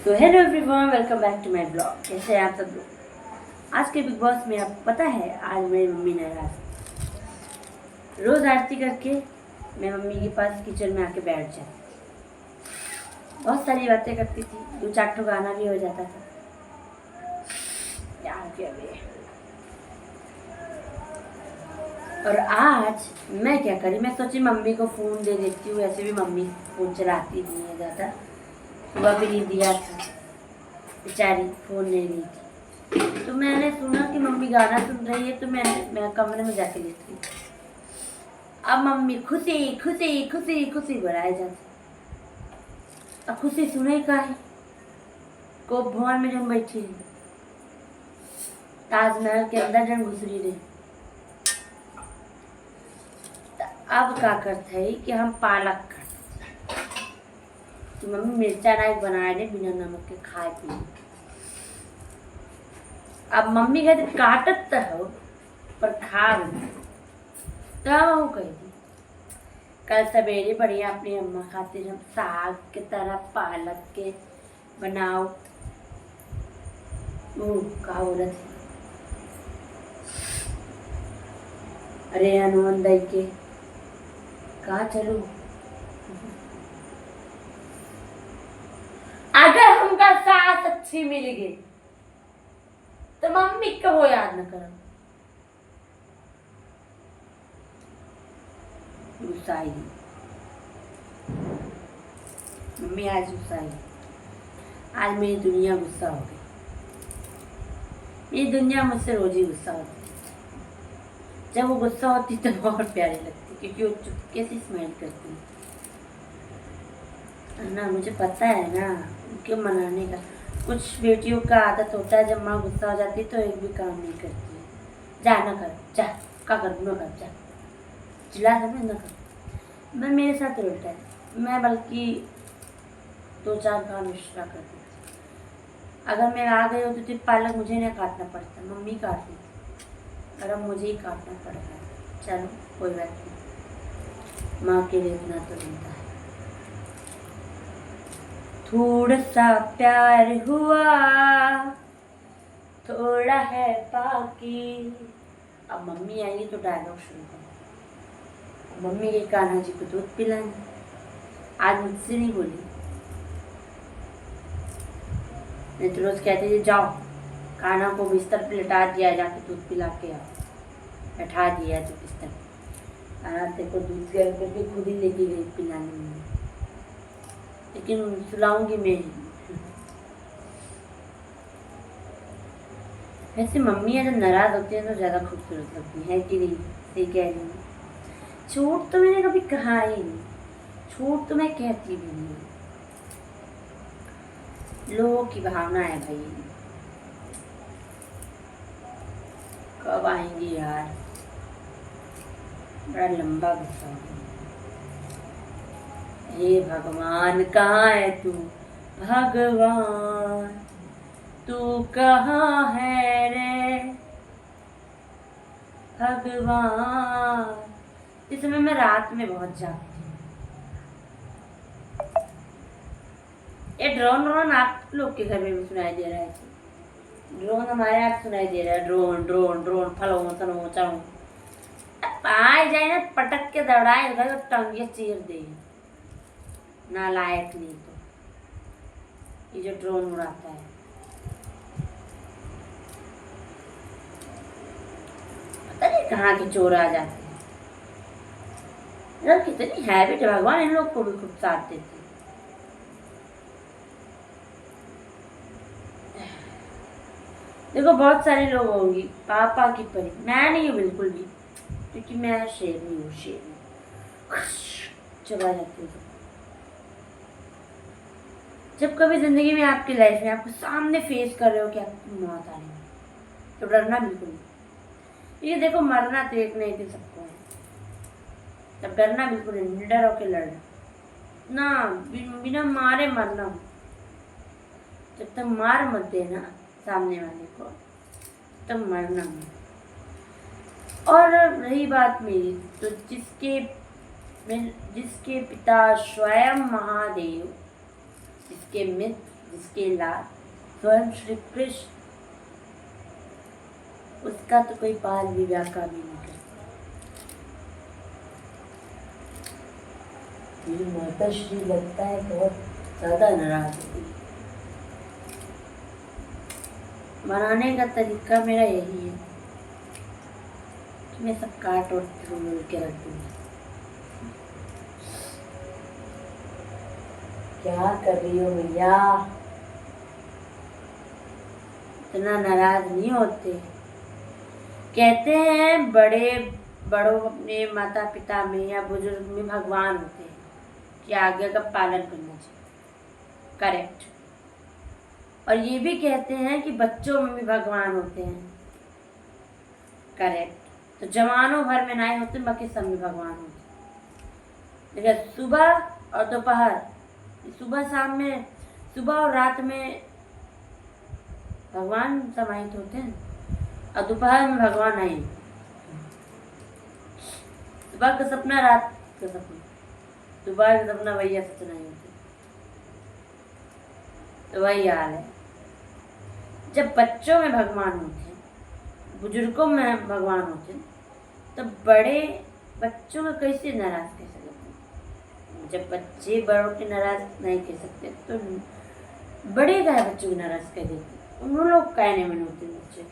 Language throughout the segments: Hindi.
तो hello everyone, welcome back to my blog. कैसे हैं आप सब लोग। आज के बिग बॉस में आपको पता है, आज मेरी मम्मी नाराज। रोज आरती करके मैं मम्मी के पास किचन में आके बैठ जाती, बहुत सारी बातें करती थी, 2-4 ठो गाना भी हो जाता था। क्या हो गया बे। और आज मैं क्या करी, मैं सोची मम्मी को फ़ोन दे देती हूँ। ऐसे भी मम्मी फ़ोन चलाती नहीं है ज़्यादा, सुबह भी नहीं दिया था, बेचारी फ़ोन नहीं ली थी। तो मैंने सुना कि मम्मी गाना सुन रही है, तो मैं कमरे में जाके लेती। अब मम्मी खुशी खुशी खुशी खुशी बढ़ाए जाती। अब खुशी सुने का है, को भवन में जब बैठी है, ताजमहल के अंदर जब घुस रही रही। अब क्या करते है कि हम पालक करते, तो मम्मी मिर्चा नाइक बनाए दे बिना नमक के खाए पी। अब मम्मी कहती काटत तो हो पर खा तब कही थी। कल सवेरे बढ़िया अपनी अम्मा खातिर हम साग के तरह पालक के बनाओ। का बोलत है, अरे हनुमान दाई के कहा चलू। अगर हमका सास अच्छी मिल गई तो मम्मी कहो याद न करो। गुस्साई मम्मी, आज गुस्साई। आज मेरी दुनिया गुस्सा हो गई। मेरी दुनिया मुझसे रोज ही गुस्सा होती। जब वो गुस्सा होती तो बहुत प्यारी लगती, क्योंकि वो चुपके से स्माइल करती है ना। मुझे पता है ना उनके मनाने का। कुछ बेटियों का आदत होता है, जब माँ गुस्सा हो जाती तो एक भी काम नहीं करती है। जा ना कर, जा का कर न कर, जा चिल्ला समझ न कर। मैं मेरे साथ उल्टा है, मैं बल्कि 2-4 काम एक्स्ट्रा कर देती। अगर मैं आ गई होती तो पालक मुझे नहीं काटना पड़ता, मम्मी काट देती। और अब मुझे ही काटना पड़ रहा है। चलो कोई बात नहीं, माँ के लिए इतना तो बनता है। थोड़ा सा प्यार हुआ, थोड़ा है बाकी। अब मम्मी आएंगी तो डायलॉग शुरू करो। मम्मी के कान्हा जी को दूध पिलाएंगे। आज मुझसे नहीं बोली, नहीं तो रोज कहते थे जाओ कान्हा को बिस्तर पे लेटा दिया, जाके दूध पिला के आओ। बैठा दिया तो बिस्तर कान्हा देखो दूध गर्म करके खुद ही लेके गई पिलाने में। लेकिन सुलाऊंगी मैं ही। वैसे मम्मियाँ जब नाराज होती हैं तो ज़्यादा खूबसूरत लगती है कि नहीं, सही कह रही हूँ। झूठ तो मैंने कभी कहा ही नहीं, झूठ तो मैं कहती भी नहीं। लोगों की भावना है भाई। कब आएंगी यार, बड़ा लंबा गुस्सा हो गया। हे भगवान कहाँ है तू, भगवान तू कहाँ है रे भगवान। इस समय मैं रात में बहुत जागती हूँ। ये ड्रोन ड्रोन आप लोग के घर में भी सुनाई दे रहा है? ड्रोन हमारे यहाँ सुनाई दे रहा है। ड्रोन ड्रोन ड्रोन फलो तनो चलो पाए जाए ना, पटक के दौड़ाए तो टंगे चीर दे। नालायक नहीं तो ये जो ड्रोन उड़ाता है। पता नहीं कहाँ के चोर आ जाते हैं। यार कितनी हैबिट है, भगवान इन लोग को भी खूब साथ देती। देखो बहुत सारे लोग होंगी पापा की परी, मैं नहीं हूँ बिल्कुल भी, क्योंकि मैं शेरनी हूँ, शेरनी चला जाती हूँ। जब कभी जिंदगी में आपकी लाइफ में आपको सामने फेस कर रहे हो कि आपकी मौत आ रही है, तो डरना बिल्कुल नहीं। ये देखो मरना तो एक नहीं थे सबको है, तब डरना बिल्कुल नहीं, निडर होके लड़ना ना, बिना मारे मरना। जब तक मार मत देना सामने वाले को, तब मरना मत। और रही बात मेरी, तो जिसके पिता स्वयं महादेव, जिसके मित्र जिसके लाल स्वयं श्री कृष्ण, उसका तो कोई बाल विवाह का भी नहीं करता। मेरी माता श्री लगता है बहुत ज्यादा नाराज होती है। मनाने का तरीका मेरा यही है कि मैं सब काट और तोड़ के रख दूंगी। क्या कर रही हो भैया? इतना नाराज नहीं होते। कहते हैं बड़ों अपने माता पिता में या बुजुर्ग में भगवान होते हैं कि आज्ञा का पालन करना चाहिए। करेक्ट। और ये भी कहते हैं कि बच्चों में भी भगवान होते हैं। करेक्ट। तो जवानों भर में नहीं होते, बाकी सब में भगवान होते। लेकिन सुबह और दोपहर, सुबह शाम में, सुबह और रात में भगवान समाहित होते हैं और दोपहर में भगवान नहीं। सुबह का सपना, रात का सपना, दोपहर का सपना भैया सच नहीं होते। तो वही हाल है। जब बच्चों में भगवान होते हैं, बुजुर्गों में भगवान होते हैं, तो बड़े बच्चों में कैसे नाराज कह सकते? जब बच्चे बड़ों के नाराज नहीं कह सकते तो बड़े क्या बच्चों को नाराज कह देते? उन लोग कहने में होते बच्चे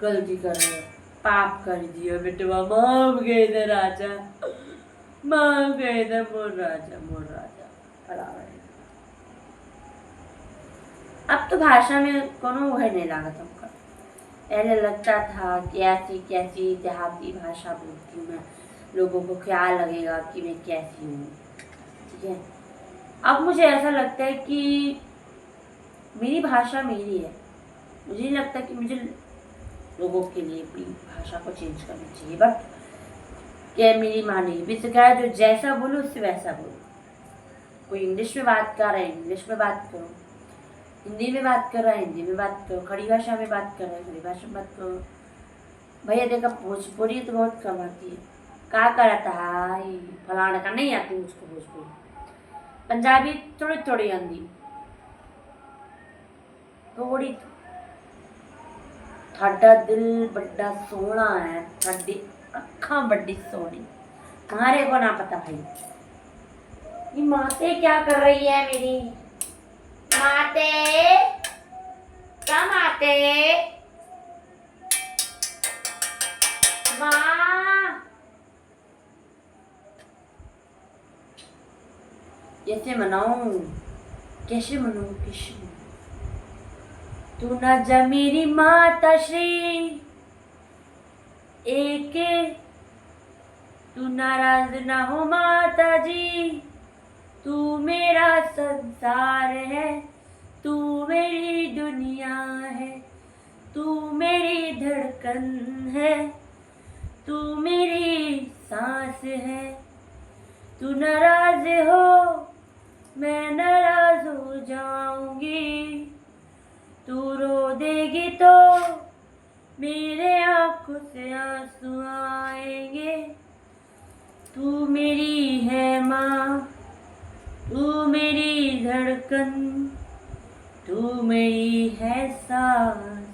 गलती कर रहे, पाप कर दिया बेटवा, माफ गए थे राजा, माफ गए थे मोर राजा खड़ा। अब तो भाषा में कोनो वह नहीं लगा तुमका। पहले लगता था कि ऐसी कैसी देहाती भाषा बोलती हूँ मैं, लोगों को क्या लगेगा कि मैं कैसी हूँ। ठीक है, अब मुझे ऐसा लगता है कि मेरी भाषा मेरी है। मुझे नहीं लगता कि मुझे लोगों के लिए अपनी भाषा को चेंज करना चाहिए। बट क्या मेरी मानी भी क्या है, जो जैसा बोलो उससे वैसा बोलो। कोई इंग्लिश में बात कर रहा है इंग्लिश में बात करो, हिंदी में बात कर रहा है हिंदी में बात करो, खड़ी भाषा में बात कर रहा है खड़ी भाषा में बात करो। भैया देखा भोजपुरी तो बहुत कम आती है। क्या करता है फलाना का नहीं आती मुझको भोजपुरी। पंजाबी थोड़ी थोड़ी आंदी, थोड़ी। थाडा दिल बड़ा सोना है, थाडी अखा बड़ी सोनी, तुम्हारे को ना पता भाई। ये माते क्या कर रही है मेरी? माते क्या माते? माँ कैसे मनाऊं, कैसे मनाऊं, कैसे मनाऊं? तू ना जा मेरी माता श्री एक, तू नाराज ना हो माता जी। तू मेरा संसार है, तू मेरी दुनिया है, तू मेरी धड़कन है, तू मेरी सांस है। तू नाराज हो मैं नाराज हो जाऊंगी, तू रो देगी तो मेरे आंखों से आंसू आएंगे। तू मेरी है माँ, तू मेरी धड़कन, तू मेरी है सांस।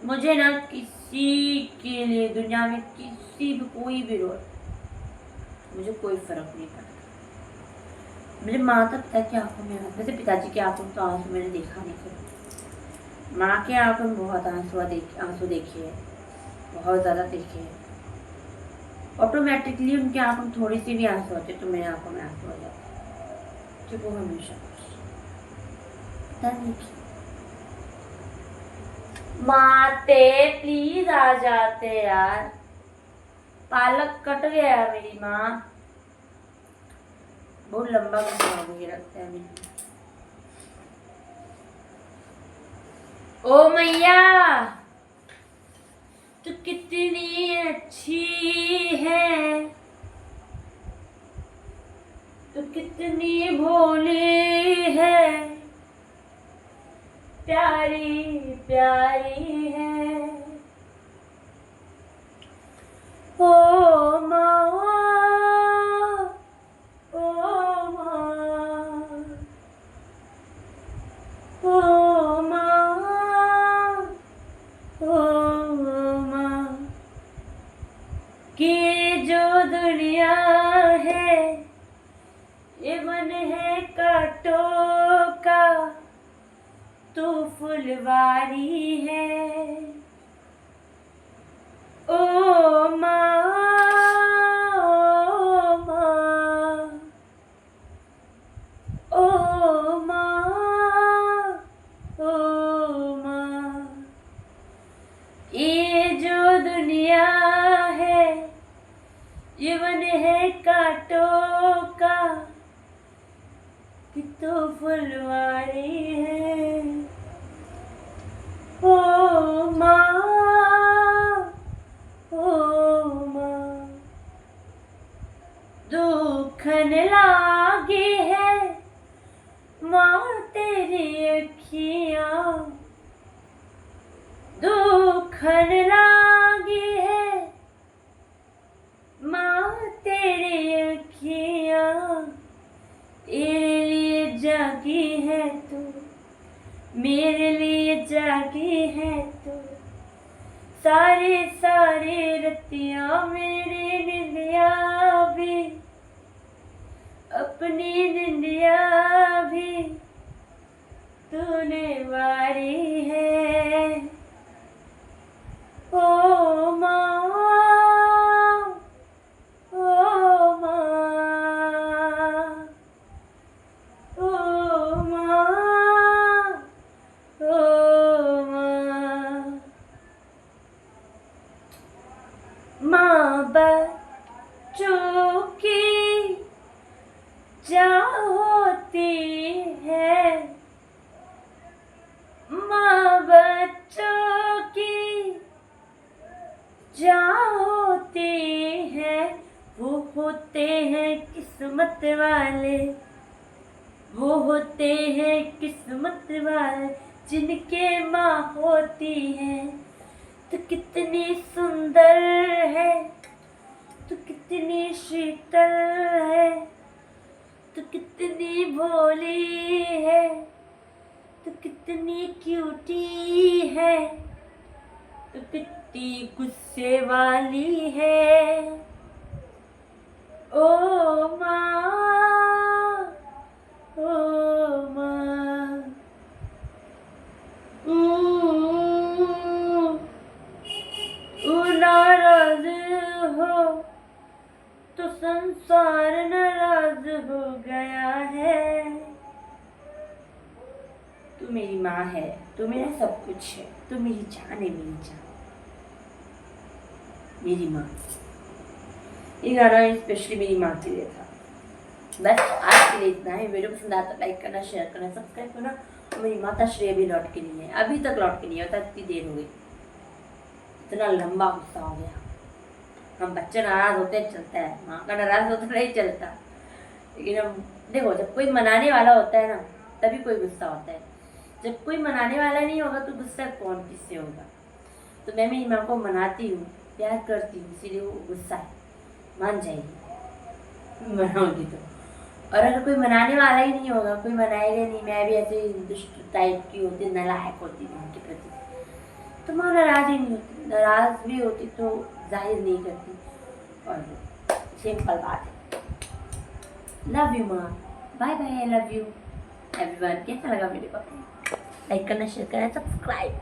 मुझे ना किसी के लिए दुनिया में किसी भी कोई भी रोल, मुझे कोई फर्क नहीं पड़ता। मेरे माता पिता की आंखों में, वैसे पिताजी की आंखों में तो आंसू मैंने देखा नहीं कभी। माँ के आंखों में बहुत आंसू देखे हैं, बहुत ज़्यादा देखे हैं। ऑटोमेटिकली उनकी आंखों में थोड़ी सी भी आंसू होते तो मेरी आंखों में आंसू हो जाते, क्योंकि वो हमेशा पता नहीं क्यों। माते प्लीज आ जाते यार, पालक कट गया मेरी माँ। बहुत लंबा गुस्सा हो गया लगता है मेरी। ओ मैया तू कितनी अच्छी है, तू कितनी भोली है, प्यारी प्यारी है। ओ माँ, ओ माँ, तो फुलवारी है। ओ माँ, ओ माँ, ओ माँ, ओ माँ, ये जो दुनिया है जीवन है कांटों का, कि तो फुलवारी है। ओ माँ, ओ माँ, दुखन लागे है माँ तेरी अखियाँ, दुखन लागे है माँ तेरी अखियाँ, तेरे लिए जागी है तू, मेरे लिए जागी है तू, सारे सारे रतियाँ मेरी निंदिया भी, अपनी निंदिया भी तूने वारी है। ओ माँ, ओ माँ, ओ माँ, ओ माँ, माँ बच्चों की जान होती है, माँ बच्चों की जान होती है, वो होते हैं किस्मत वाले, वो होते हैं किस्मत वाले, जिनके माँ होती है। तो कितनी सुंदर है, तो कितनी शीतल है, तो कितनी भोली है, तो कितनी क्यूटी है, तो कितनी गुस्से वाली है। ओ माँ, ओ माँ, नाराज हो तो संसार नाराज हो गया है। तू मेरी माँ है, तू मेरा सब कुछ है, तू मेरी जान है, मेरी जान, मेरी माँ। ये गाना स्पेशली मेरी माँ के लिए था। बस आज के लिए इतना है। वीडियो पसंद आता तो लाइक करना, शेयर करना, सब्सक्राइब करना। और मेरी माता श्री अभी लौट के नहीं है, अभी तक लौट के नहीं होता, इतनी देर हो गई, इतना लंबा गुस्सा हो गया। हम बच्चे नाराज होते चलता है, माँ का नाराज होता नहीं चलता। लेकिन हम देखो, जब कोई मनाने वाला होता है ना, तभी कोई गुस्सा होता है। जब कोई मनाने वाला नहीं होगा तो गुस्सा कौन किससे होगा। तो मैं मेरी माँ को मनाती हूँ, प्यार करती हूँ, इसीलिए वो गुस्सा है, मान जाएगी मनाऊंगी तो। और अगर कोई मनाने वाला ही नहीं होगा, कोई मनाएगा नहीं, मैं भी ऐसे दुष्ट टाइप की होती, नालायक होती हूँ उनके प्रति, तो मैं नाराज ही नहीं होती। नाराज भी होती तो जाहिर नहीं करती। और सिंपल बात है। लव यू माँ, bye bye, I love you everyone. कैसा लगा वीडियो को? लाइक करना, शेयर करना, सब्सक्राइब।